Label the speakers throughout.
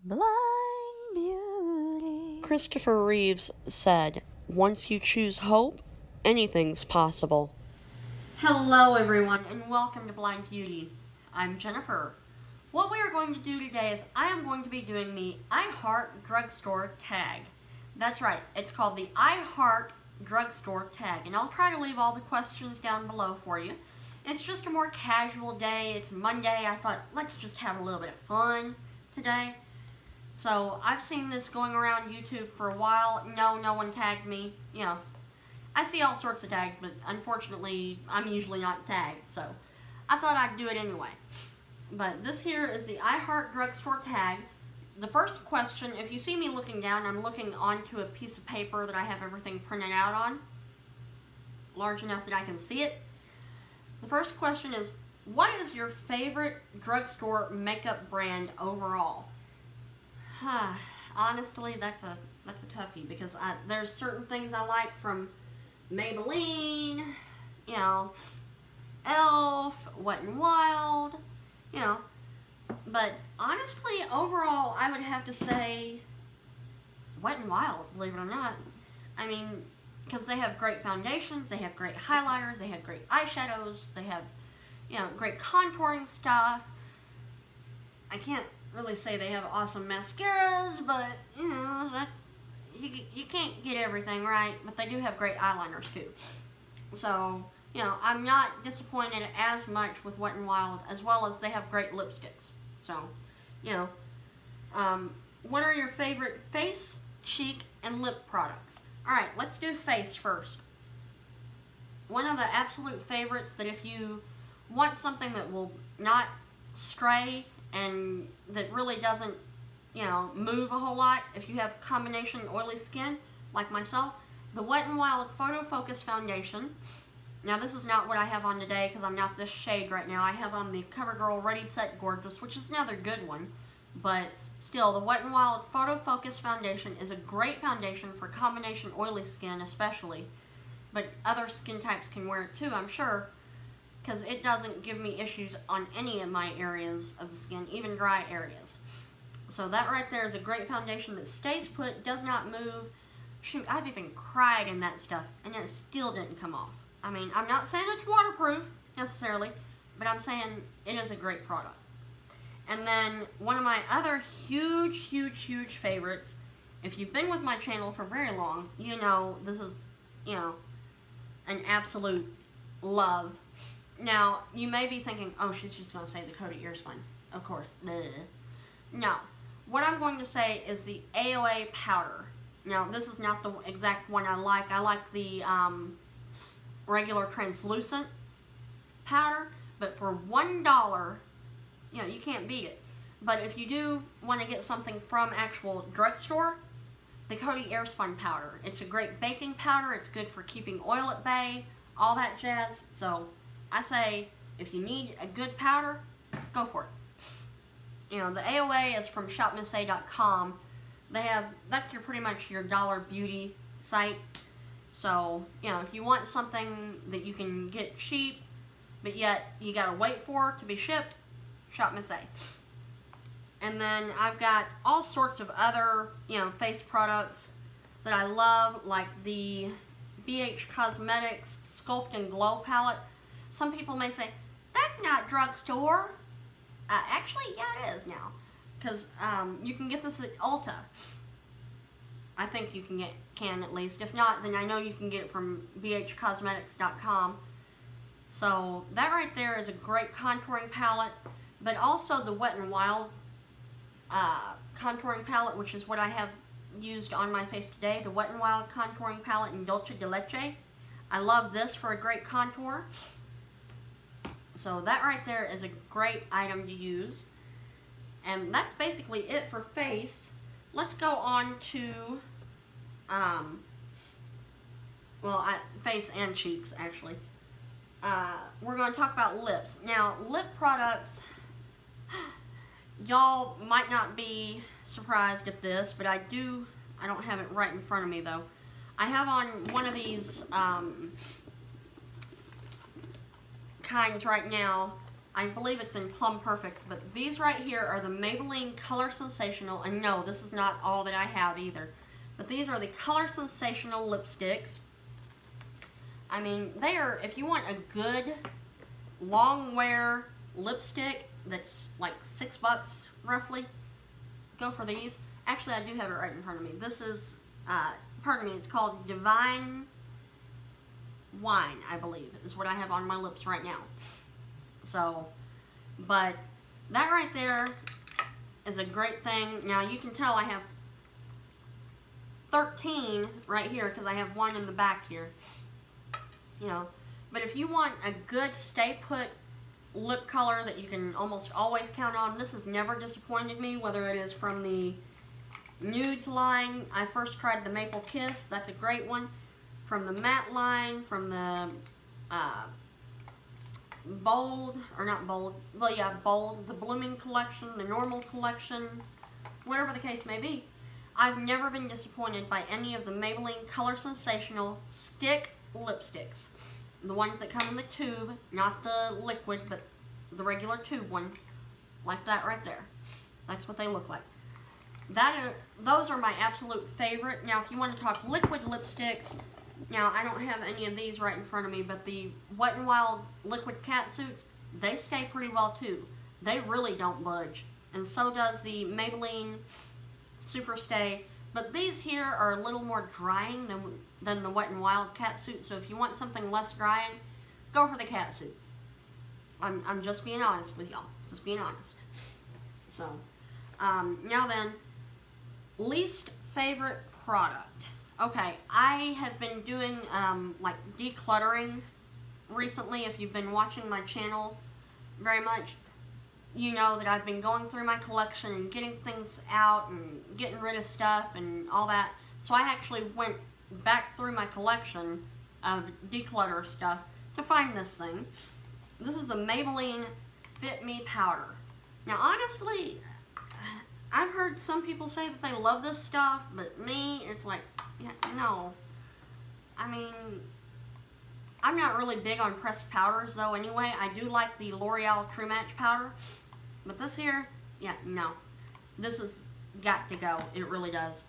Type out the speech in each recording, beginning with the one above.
Speaker 1: Blind Beauty.
Speaker 2: Christopher Reeves said, "Once you choose hope, anything's possible." Hello everyone and welcome to Blind Beauty. I'm Jennifer. What we are going to do today is I am going to be doing the I Heart Drugstore Tag. That's right, it's called the I Heart Drugstore Tag, and I'll try to leave all the questions down below for you. It's just a more casual day. It's Monday. I thought, let's just have a little bit of fun today. So I've seen this going around YouTube for a while. No one tagged me. You know, I see all sorts of tags, but unfortunately, I'm usually not tagged. So I thought I'd do it anyway. But this here is the I Heart Drugstore Tag. The first question, if you see me looking down, I'm looking onto a piece of paper that I have everything printed out on, large enough that I can see it. The first question is, what is your favorite drugstore makeup brand overall? Honestly, that's a toughie, because there's certain things I like from Maybelline, you know, Elf, Wet n Wild, you know. But honestly, overall, I would have to say Wet n Wild, believe it or not. I mean, because they have great foundations, they have great highlighters, they have great eyeshadows, they have, you know, great contouring stuff. I can't really say they have awesome mascaras, but, you know, you can't get everything right, but they do have great eyeliners too. So, you know, I'm not disappointed as much with Wet n Wild, as well as they have great lipsticks. So, you know, what are your favorite face, cheek, and lip products? Alright, let's do face first. One of the absolute favorites that if you want something that will not stray and that really doesn't, you know, move a whole lot, if you have combination oily skin, like myself, the Wet n Wild Photo Focus Foundation. Now this is not what I have on today because I'm not this shade right now. I have on the CoverGirl Ready Set Gorgeous, which is another good one, but still, the Wet n Wild Photo Focus Foundation is a great foundation for combination oily skin especially, but other skin types can wear it too, I'm sure, because it doesn't give me issues on any of my areas of the skin, even dry areas. So that right there is a great foundation that stays put, does not move. Shoot, I've even cried in that stuff, and it still didn't come off. I mean, I'm not saying it's waterproof, necessarily, but I'm saying it is a great product. And then, one of my other huge favorites, if you've been with my channel for very long, you know this is, you know, an absolute love. Now, you may be thinking, oh, she's just going to say the Coty Airspun. Of course. No. What I'm going to say is the AOA powder. Now, this is not the exact one I like. I like the regular translucent powder, but for $1, you know, you can't beat it. But if you do want to get something from actual drugstore, the Coty Airspun powder. It's a great baking powder. It's good for keeping oil at bay, all that jazz. So I say, if you need a good powder, go for it. You know, the AOA is from shopmissa.com. They have, that's pretty much your dollar beauty site. So, you know, if you want something that you can get cheap, but yet you gotta wait for it to be shipped, Shop Miss A. And then I've got all sorts of other, you know, face products that I love, like the BH Cosmetics Sculpt and Glow palette. Some people may say, that's not drugstore. Actually, yeah, it is now. Because you can get this at Ulta. I think you can at least. If not, then I know you can get it from bhcosmetics.com. So that right there is a great contouring palette. But also the Wet n Wild contouring palette, which is what I have used on my face today. The Wet n Wild contouring palette in Dulce de Leche. I love this for a great contour. So that right there is a great item to use. And that's basically it for face. Let's go on to, face and cheeks actually. We're going to talk about lips. Now, lip products, y'all might not be surprised at this, but I don't have it right in front of me though. I have on one of these kinds right now. I believe it's in Plum Perfect, but these right here are the Maybelline Color Sensational, and no, this is not all that I have either. But these are the Color Sensational lipsticks. I mean, they are, if you want a good long wear lipstick that's like $6 roughly, go for these. Actually, I do have it right in front of me. This is, pardon me, it's called Divine Wine, I believe, is what I have on my lips right now. So, but that right there is a great thing. Now, you can tell I have 13 right here because I have one in the back here. You know, but if you want a good stay put lip color that you can almost always count on, this has never disappointed me, whether it is from the nudes line. I first tried the Maple Kiss, that's a great one. From the matte line, from the bold, or not bold, well yeah, bold, the blooming collection, the normal collection, whatever the case may be. I've never been disappointed by any of the Maybelline Color Sensational stick lipsticks. The ones that come in the tube, not the liquid, but the regular tube ones, like that right there. That's what they look like. Those are my absolute favorite. Now, if you want to talk liquid lipsticks, now I don't have any of these right in front of me, but the Wet n Wild liquid catsuits, they stay pretty well too. They really don't budge, and so does the Maybelline Super Stay. But these here are a little more drying than the Wet n Wild catsuit. So if you want something less drying, go for the catsuit. I'm just being honest with y'all. Just being honest. So, now then, least favorite product. Okay, I have been doing, like, decluttering recently. If you've been watching my channel very much, you know that I've been going through my collection and getting things out and getting rid of stuff and all that. So I actually went back through my collection of declutter stuff to find this thing. This is the Maybelline Fit Me Powder. Now honestly, I've heard some people say that they love this stuff, but me, it's like, yeah, no. I mean, I'm not really big on pressed powders though anyway. I do like the L'Oreal True Match powder. But this here, yeah, no. This has got to go. It really does.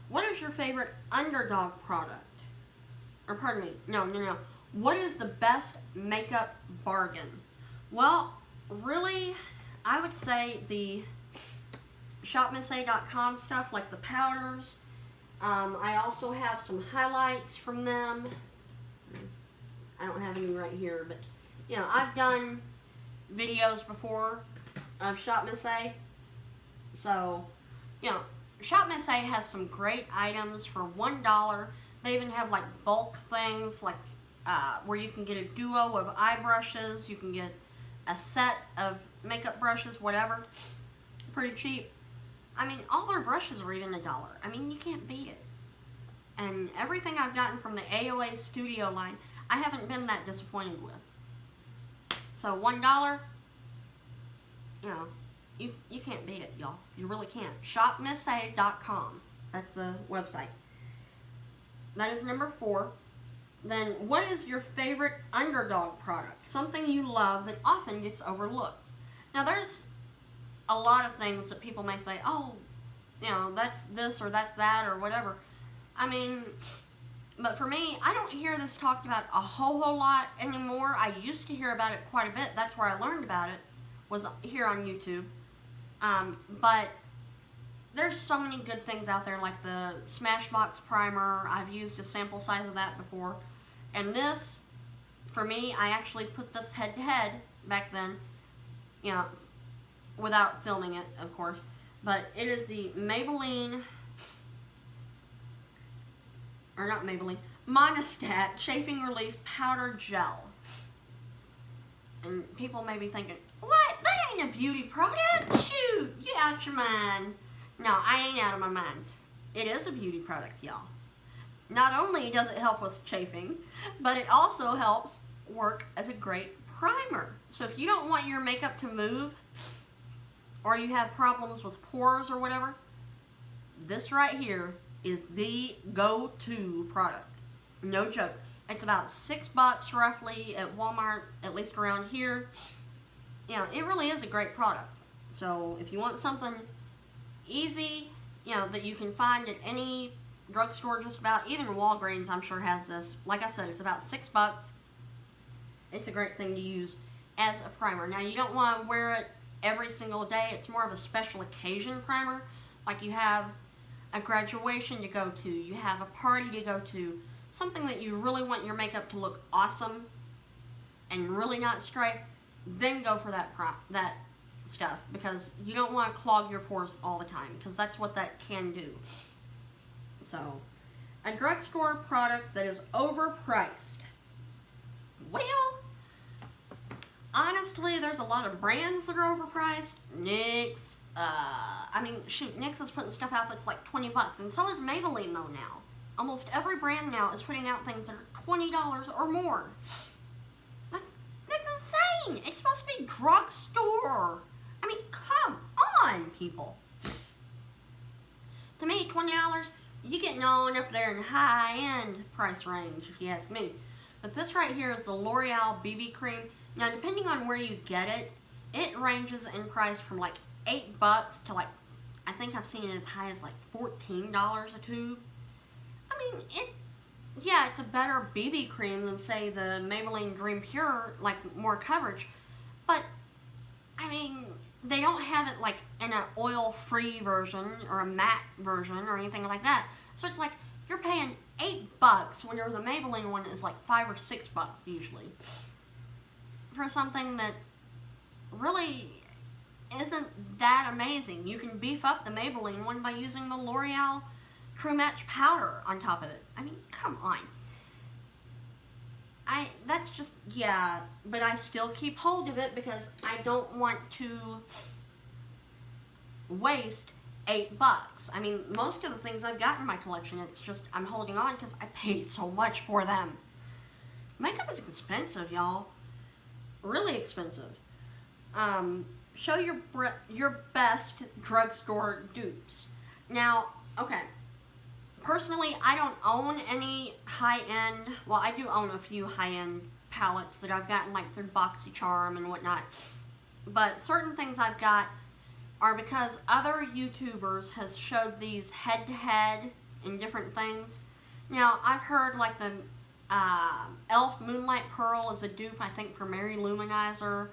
Speaker 2: What is your favorite underdog product? Or pardon me, no. What is the best makeup bargain? Well, really, I would say the shopmissa.com stuff, like the powders. I also have some highlights from them. I don't have any right here, but, you know, I've done videos before of Shop Miss A. So, you know, Shop Miss A has some great items for $1. They even have like bulk things, like where you can get a duo of eye brushes, you can get a set of makeup brushes, whatever. Pretty cheap. I mean, all their brushes are even $1. I mean, you can't beat it. And everything I've gotten from the AOA Studio line, I haven't been that disappointed with. So $1, you know, you can't beat it, y'all. You really can't. Shopmissa.com. That's the website. That is number 4. Then, what is your favorite underdog product? Something you love that often gets overlooked. Now, there's a lot of things that people may say, oh, you know, that's this or that's that or whatever. I mean, but for me, I don't hear this talked about a whole lot anymore. I used to hear about it quite a bit. That's where I learned about it, was here on YouTube. But there's so many good things out there, like the Smashbox Primer. I've used a sample size of that before. And this, for me, I actually put this head to head back then, you know, without filming it, of course. But it is the Maybelline, or not Maybelline, Monistat Chafing Relief Powder Gel. And people may be thinking, what? That ain't a beauty product? Shoot, you out your mind. No, I ain't out of my mind. It is a beauty product, y'all. Not only does it help with chafing, but it also helps work as a great primer. So if you don't want your makeup to move, or you have problems with pores or whatever, this right here is the go-to product. No joke. It's about $6 roughly at Walmart, at least around here. You know, it really is a great product. So if you want something easy, you know, that you can find at any drugstore just about, even Walgreens I'm sure has this. Like I said, it's about $6. It's a great thing to use as a primer. Now you don't want to wear it every single day. It's more of a special occasion primer. Like you have a graduation to go to, you have a party to go to, something that you really want your makeup to look awesome and really not stray, then go for that stuff, because you don't want to clog your pores all the time, because that's what that can do. So, a drugstore product that is overpriced. Well, honestly, there's a lot of brands that are overpriced. NYX, I mean, shoot, NYX is putting stuff out that's like $20, and so is Maybelline though now. Almost every brand now is putting out things that are $20 or more. That's insane! It's supposed to be drugstore. I mean, come on, people. To me, $20, you're getting on up there in the high-end price range, if you ask me. But this right here is the L'Oreal BB Cream. Now, depending on where you get it, it ranges in price from like $8 to like, I think I've seen it as high as like $14 a tube. I mean, yeah, it's a better BB cream than, say, the Maybelline Dream Pure, like, more coverage. But, I mean, they don't have it, like, in an oil-free version or a matte version or anything like that. So it's like, you're paying $8 whenever the Maybelline one is like $5 or $6 usually. For something that really isn't that amazing. You can beef up the Maybelline one by using the L'Oreal True Match powder on top of it. I mean, come on. That's just, yeah, but I still keep hold of it because I don't want to waste $8. I mean, most of the things I've got in my collection, it's just, I'm holding on because I paid so much for them. Makeup is expensive, y'all. Really expensive. Show your best drugstore dupes. Now, okay. Personally, I don't own any high-end, well, I do own a few high-end palettes that I've gotten like through BoxyCharm and whatnot. But certain things I've got are because other YouTubers has showed these head-to-head in different things. Now, I've heard like the e.l.f. Moonlight Pearl is a dupe, I think, for Mary Luminizer.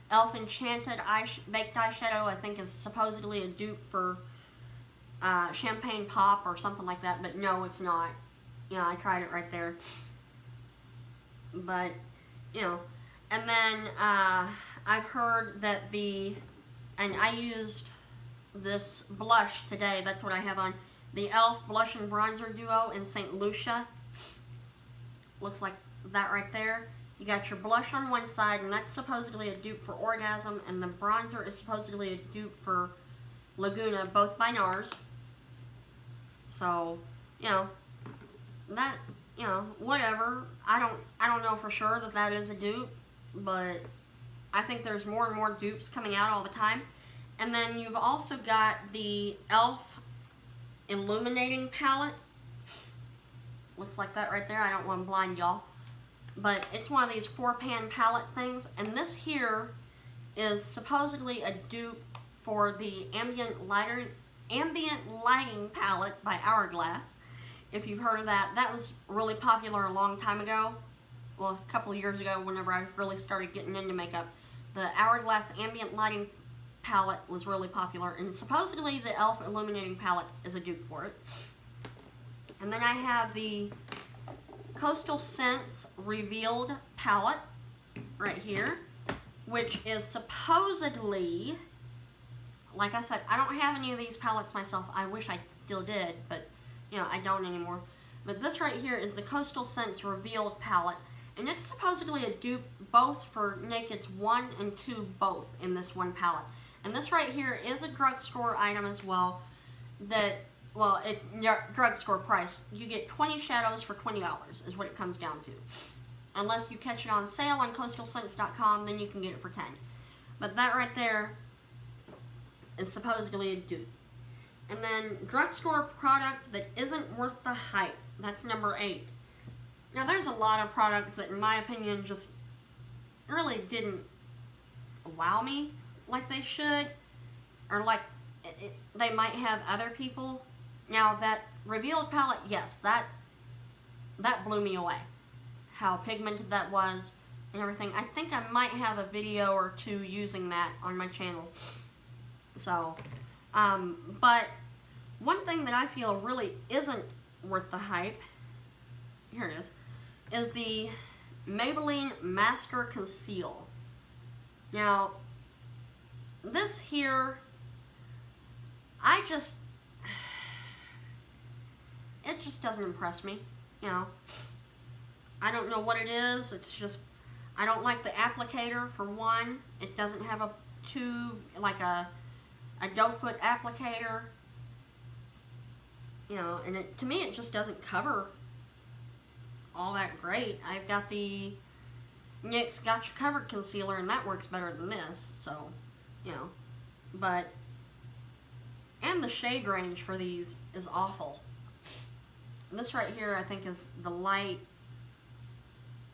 Speaker 2: e.l.f. Enchanted Baked Eyeshadow, I think, is supposedly a dupe for Champagne Pop or something like that, but no, it's not. You know, I tried it right there. But, you know, and then I've heard that and I used this blush today, that's what I have on, the e.l.f. Blush and Bronzer Duo in St. Lucia. Looks like that right there. You got your blush on one side, and that's supposedly a dupe for Orgasm, and the bronzer is supposedly a dupe for Laguna, both by NARS. So, you know, that, you know, whatever. I don't know for sure that that is a dupe, but I think there's more and more dupes coming out all the time. And then you've also got the e.l.f. Illuminating Palette. Looks like that right there. I don't want to blind y'all. But it's one of these 4-pan palette things. And this here is supposedly a dupe for the ambient lighting palette by Hourglass. If you've heard of that, that was really popular a long time ago. Well, a couple of years ago, whenever I really started getting into makeup. The Hourglass ambient lighting palette was really popular, and supposedly the e.l.f. Illuminating palette is a dupe for it. And then I have the Coastal Scents Revealed palette right here, which is supposedly, like I said, I don't have any of these palettes myself. I wish I still did, but, you know, I don't anymore. But this right here is the Coastal Scents Revealed palette, and it's supposedly a dupe both for Naked's 1 and 2 both in this one palette. And this right here is a drugstore item as well that, well, it's drugstore price. You get 20 shadows for $20 is what it comes down to. Unless you catch it on sale on coastalscents.com, then you can get it for 10. But that right there is supposedly a dupe. And then drugstore product that isn't worth the hype. That's number 8. Now there's a lot of products that in my opinion just really didn't wow me like they should, or like they might have other people. Now that revealed palette, yes, that blew me away. How pigmented that was and everything. I think I might have a video or two using that on my channel. So, but one thing that I feel really isn't worth the hype, here it is the Maybelline Master Conceal. Now, this here, it just doesn't impress me, you know. I don't know what it is. It's just, I don't like the applicator for one. It doesn't have a tube, like a doe foot applicator, you know, and to me it just doesn't cover all that great. I've got the NYX Got You Covered concealer, and that works better than this, so, you know, but, and the shade range for these is awful. This right here I think is the light,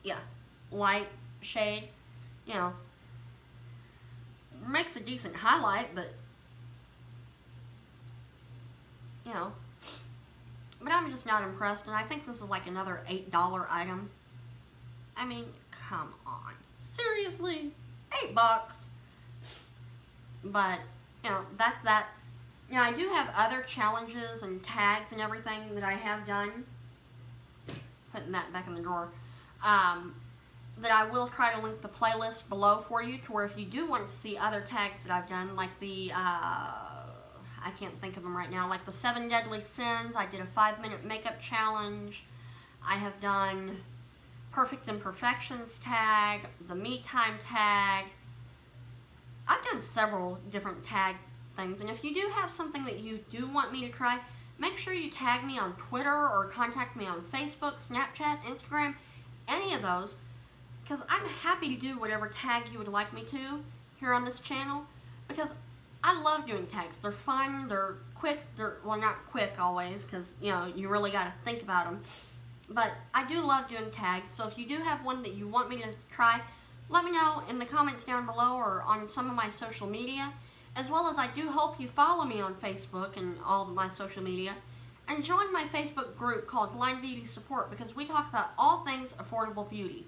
Speaker 2: yeah, light shade, you know, makes a decent highlight, but, you know, but I'm just not impressed, and I think this is like another $8 item. I mean, come on. Seriously? $8. But, you know, that's that. Now, I do have other challenges and tags and everything that I have done. Putting that back in the drawer. That I will try to link the playlist below for you, to where if you do want to see other tags that I've done, like the, I can't think of them right now, like the 7 Deadly Sins. I did a 5-minute makeup challenge. I have done Perfect Imperfections tag, the Me Time tag. I've done several different tag things, and if you do have something that you do want me to try, make sure you tag me on Twitter or contact me on Facebook, Snapchat, Instagram, any of those, because I'm happy to do whatever tag you would like me to here on this channel, because I love doing tags. They're fun, they're quick, well, not quick always, because, you know, you really got to think about them, but I do love doing tags. So if you do have one that you want me to try, let me know in the comments down below or on some of my social media, as well as I do hope you follow me on Facebook and all of my social media, and join my Facebook group called Blind Beauty Support, because we talk about all things affordable beauty.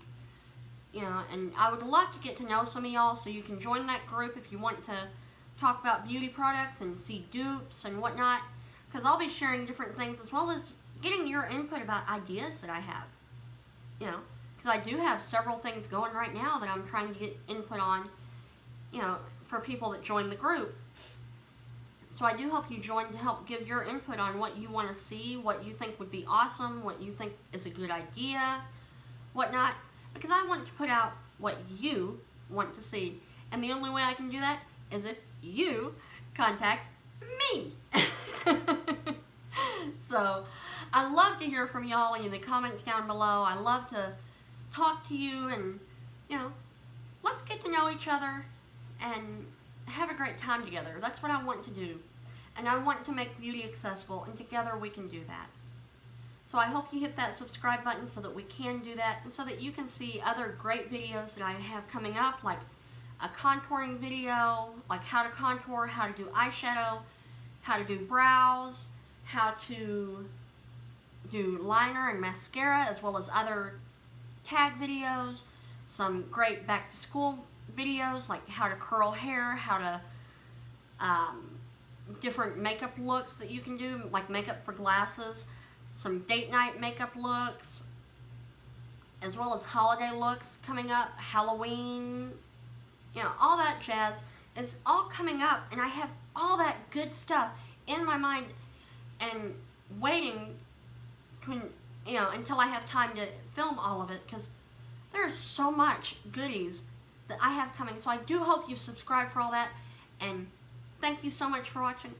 Speaker 2: You know, and I would love to get to know some of y'all, so you can join that group if you want to talk about beauty products and see dupes and whatnot, because I'll be sharing different things, as well as getting your input about ideas that I have, you know, because I do have several things going right now that I'm trying to get input on, you know, for people that join the group. So I do hope you join to help give your input on what you want to see, what you think would be awesome, what you think is a good idea, whatnot, because I want to put out what you want to see, and the only way I can do that is if you contact me. So I love to hear from y'all in the comments down below. I love to talk to you, and, you know, let's get to know each other and have a great time together. That's what I want to do, and I want to make beauty accessible, and together we can do that. So I hope you hit that subscribe button so that we can do that, and so that you can see other great videos that I have coming up, like a contouring video, like how to contour, how to do eyeshadow, how to do brows, how to do liner and mascara, as well as other tag videos, some great back to school videos, like how to curl hair, how to, different makeup looks that you can do, like makeup for glasses, some date night makeup looks, as well as holiday looks coming up, Halloween, you know, all that jazz is all coming up, and I have all that good stuff in my mind and waiting to, you know, until I have time to film all of it, because there's so much goodies that I have coming. So I do hope you subscribe for all that, and thank you so much for watching.